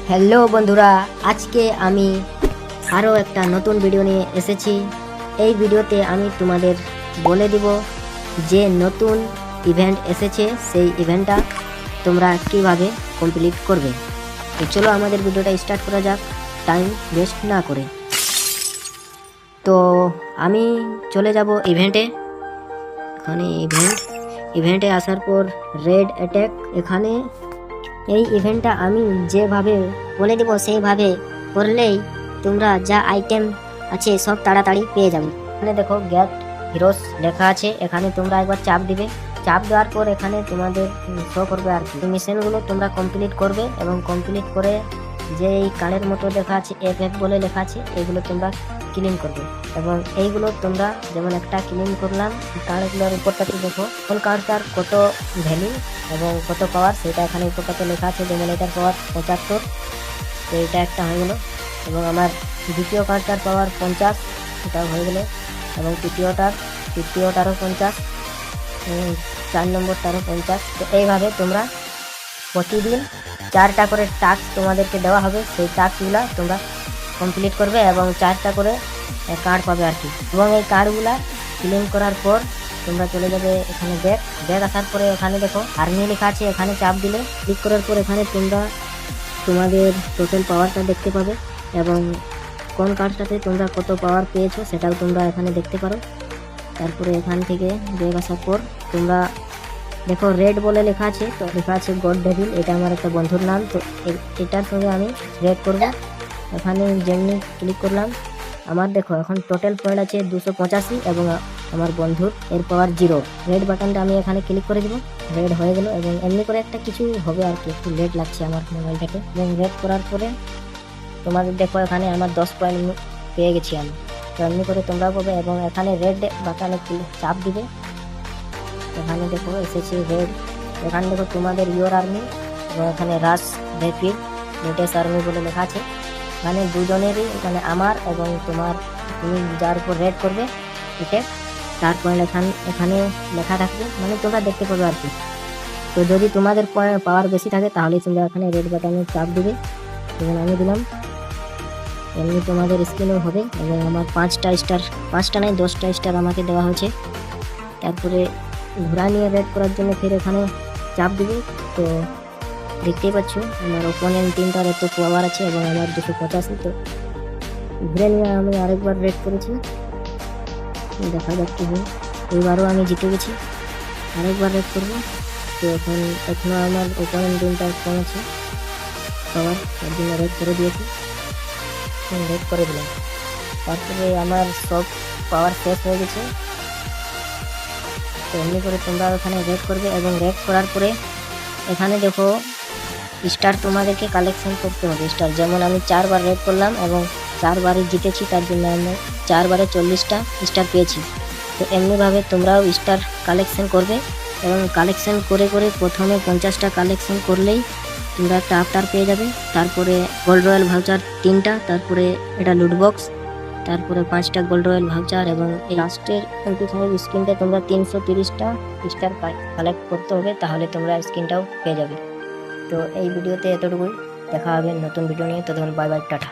Hello বন্ধুরা, আজকে আমি আরও একটা নতুন ভিডিও নিয়ে এসেছি। এই ভিডিওতে আমি তোমাদের বলে দিব যে নতুন ইভেন্ট এসেছে, সেই ইভেন্টটা তোমরা কিভাবে কমপ্লিট করবে। তো চলো আমাদের ভিডিওটা স্টার্ট করা যাক টাইম ওয়েস্ট না করে। তো আমি চলে যাব ইভেন্টে। এখানে ইভেন্টে আসার পর রেড অ্যাটাক, এখানে এই ইভেন্টটা আমি যেভাবে বলে দেবো সেইভাবে করলেই তোমরা যা আইটেম আছে সব তাড়াতাড়ি পেয়ে যাবে। এখানে দেখো গেট হিরোস লেখা আছে, এখানে তোমরা একবার চাপ দিবে। চাপ দেওয়ার পর এখানে তোমাদের শো করবে আর কি মিশনগুলো তোমরা কমপ্লিট করবে, এবং কমপ্লিট করে যে এই কার্ডের মতো লেখা আছে FF বলে লেখা আছে, এগুলো তোমরা ক্লিন করবে। এবং এইগুলো তোমরা যেমন একটা ক্লিন করলাম, কার্ডগুলোর উপরটাতে দেখো কোন কার্ডটার কত ভ্যালু এবং কত পাওয়ার, সেটা এখানে উপরটাতে লেখা আছে। যেমন এটার পাওয়ার 75, তো এটা একটা হয়ে গেল। এবং আমার দ্বিতীয় কার্ডটার পাওয়ার 50, এটাও হয়ে গেল। এবং তৃতীয়টারও 50, 4 নম্বরটারও 50। তো এইভাবে তোমরা প্রতিদিন 4টা করে টাস্ক তোমাদেরকে দেওয়া হবে, সেই টাস্কগুলো তোমরা কমপ্লিট করবে এবং 4টা করে কার্ড পাবে আর কি। এবং এই কার্ডগুলা ক্লেম করার পর তোমরা চলে যাবে এখানে ব্যাগ আসার পরে এখানে দেখো আর্মি লেখা আছে, এখানে চাপ দিলে ক্লিক করার পর এখানে তোমরা তোমাদের টোটাল পাওয়ারটা দেখতে পাবে, এবং কোন কার্ডটাতে তোমরা কত পাওয়ার পেয়েছো সেটাও তোমরা এখানে দেখতে পারো। তারপরে এখান থেকে ব্যাগ আসার পর তোমরা দেখো রেড বলে লেখা আছে, তো লেখা আছে গড ডেভিল, এটা আমার একটা বন্ধুর নাম। তো এটার সঙ্গে আমি রেড করবো। এখানে যেমনি ক্লিক করলাম, আমার দেখো এখন টোটাল পয়েন্ট আছে 285 এবং আমার বন্ধুর এর পাওয়ার 0। রেড বাটনটা আমি এখানে ক্লিক করে দিব, রেড হয়ে গেল। এবং এমনি করে একটা কিছু হবে আর কি, একটু লেট লাগছে আমার মোবাইলটাকে। এবং রেড করার পরে তোমাদের দেখো এখানে আমার 10 পয়েন্ট পেয়ে গেছি আমি। তো এমনি করে তোমরাও পাবে। এবং এখানে রেড বাটনে চাপ দিবে, এখানে দেখো এসেছে রেড। এখানে দেখো তোমাদের ইয়োর আর্মি, এবং এখানে রাস রেপিড ব্রিটিশ আর্মি বলে লেখা আছে। মানে দুজনেরই, মানে আমার এবং তুমি যার উপর রেড করবে ঠিক তার পয়েন্ট এখানে লেখা থাকবে, মানে তোমরা দেখতে পাবে আর কি। তো যদি তোমাদের পাওয়ার বেশি থাকে তাহলে তোমরা এখানে রেড বাটনে চাপ দিবে, যেমন আমি দিলাম। এমনি তোমাদের স্ক্রিনেও হবে। এবং আমার 5টা স্টার, 5টা নয় 10টা স্টার আমাকে দেওয়া হয়েছে। তারপরে ঘোড়া নিয়ে রেড করার জন্য ফের এখানে চাপ দিবে। তো দেখতেই পাচ্ছ আমার ওপোনেন্ট টিমটার এত পাওয়ার আছে এবং আমার 285। তো ঘুরে নিয়ে আমি আরেকবার রেড করেছি, দেখা যাচ্ছে যে এইবারও আমি জিতে গেছি। আরেকবার রেড করবো। তো এখনও আমার ওপোনেন্ট টিমটা কম আছে পাওয়ার, তার জন্য রেড করে দিয়েছি, রেড করে দিলাম। তারপরে আমার সব পাওয়ার শেষ হয়ে গেছে। তো এমনি করে তোমরা ওখানে রেড করবে। এবং রেড করার পরে এখানে দেখো স্টার তোমাদেরকে কালেকশন করতে হবে স্টার। যেমন আমি 4বার রেড করলাম এবং 4বারই জিতেছি, তার জন্য আমি 4বারে 40টা স্টার পেয়েছি। তো এমনিভাবে তোমরাও স্টার কালেকশন করবে। এবং কালেকশন করে করে প্রথমে 50টা কালেকশন করলেই তোমরা একটা আফটার পেয়ে যাবে। তারপরে গোল্ড রয়্যাল ভাউচার 3টা, তারপরে এটা লুট বক্স, তারপরে 5টা গোল্ড রয়্যাল ভাউচার। এবং এই লাস্টের স্ক্রিনটা তোমরা 330টা স্টার কালেক্ট করতে হবে, তাহলে তোমরা স্ক্রিনটাও পেয়ে যাবে। তো এই ভিডিওতে এতটুকুই, দেখা হবে নতুন ভিডিও নিয়ে। ততক্ষণ বাই বাই, টাটা।